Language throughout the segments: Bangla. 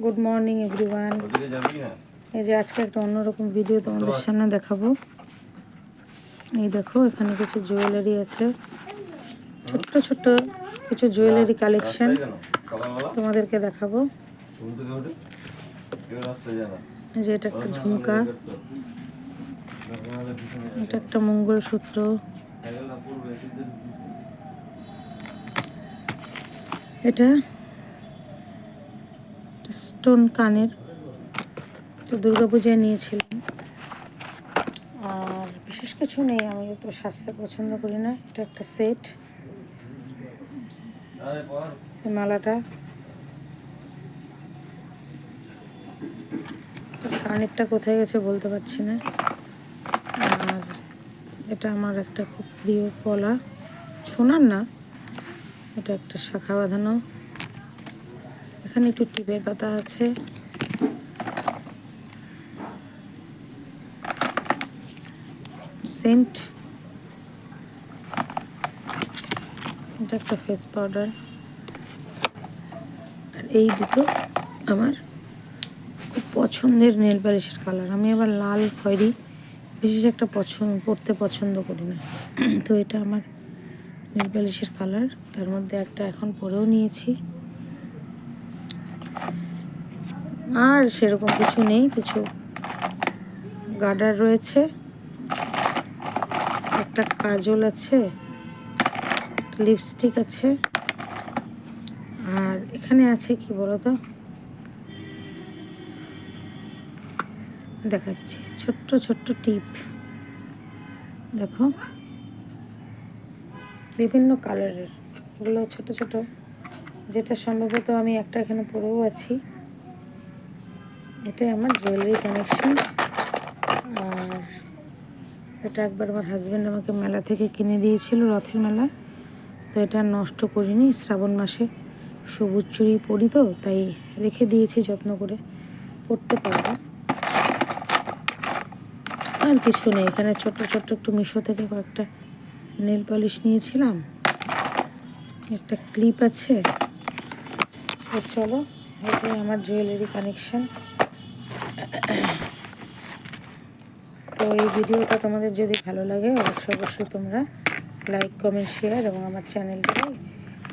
Good morning everyone. এই যে আজকে একটা অন্যরকম ভিডিও তোমাদের সামনে দেখাবো। এই দেখো এখানে কিছু জুয়েলারি আছে, ছোট্ট ছোট্ট কিছু জুয়েলারি কালেকশন তোমাদেরকে দেখাবো। এই যে এটা একটা ঝুমকা, এটা একটা মঙ্গলসূত্র, এটা স্টোন কানের, তো দুর্গাপূজায় নিয়েছিলাম। আর বিশেষ কিছু নেই, আমি তো স্বাস্থ্য পছন্দ করি না। এটা একটা সেট, এই মালাটা, কানেরটা কোথায় গেছে বলতে পারছি না। আর এটা আমার একটা খুব প্রিয় পলা, সোনার না, এটা একটা শাখা বাঁধানো। এখানে একটু টিপের পাতা আছে, সেন্ট, এটা একটা ফেস পাউডার। আর এই দুটো আমার খুব পছন্দের নেল পালিশের কালার। আমি আবার লাল খয়েরি বিশেষ একটা পড়তে পছন্দ করি না, তো এটা আমার নেল পালিশের কালার। তার মধ্যে একটা এখন পরেও নিয়েছি। আর সেরকম কিছু নেই, কিছু গার্ডার রয়েছে, একটা কাজল আছে, লিপস্টিক আছে। আর এখানে আছে কি বলতো, দেখাচ্ছি, ছোট্ট ছোট্ট টিপ দেখো, বিভিন্ন কালারের, এগুলো ছোট ছোট, যেটা সম্ভবত আমি একটা এখানে পরেও আছি। এটাই আমার জুয়েলারি কানেকশন। আর এটা একবার আমার হাজব্যান্ড আমাকে মেলা থেকে কিনে দিয়েছিল, রথের মেলা, তো এটা নষ্ট করিনি। শ্রাবণ মাসে সবুজ চুড়ি পরি, তো তাই রেখে দিয়েছি যত্ন করে, পরতে পারবো। আর কিছু নেই এখানে, ছোট্ট ছোট্ট একটু মিশো থেকে কয়েকটা নেল পলিশ নিয়েছিলাম, একটা ক্লিপ আছে। তো চলো, এটাই আমার জুয়েলারি কানেকশন। তো এই ভিডিওটা তোমাদের যদি ভালো লাগে অবশ্যই তোমরা লাইক, কমেন্ট, শেয়ার এবং আমার চ্যানেলটাকে,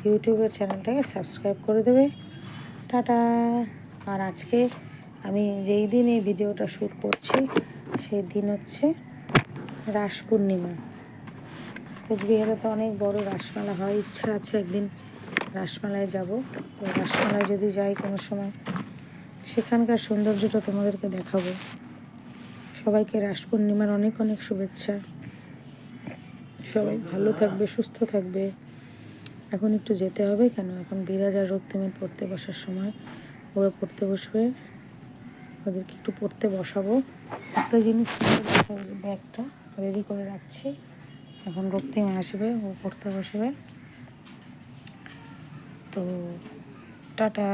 ইউটিউবের চ্যানেলটাকে সাবস্ক্রাইব করে দেবে। টাটা। আর আজকে আমি যেই দিন এই ভিডিওটা শ্যুট করছি সেই দিন হচ্ছে রাস পূর্ণিমা। কোচবিহারে তো অনেক বড় রাসমেলা হয়, ইচ্ছা আছে একদিন রাসমেলায় যাব। তো রাসমেলায় যদি যাই কোনো সময়, সেখানকার সৌন্দর্যটা তোমাদেরকে দেখাবো। সবাইকে রাস পূর্ণিমার অনেক অনেক শুভেচ্ছা। সবাই ভালো থাকবে, সুস্থ থাকবে। এখন একটু যেতে হবে, কেন এখন বিরাজ আর রক্তিমের পড়তে বসার সময়, ওরা পড়তে বসবে, ওদেরকে একটু পড়তে বসাবো। একটা জিনিস ব্যাগটা রেডি করে রাখছি, এখন রক্তিম আসবে, ও পড়তে বসবে। তো টাটা।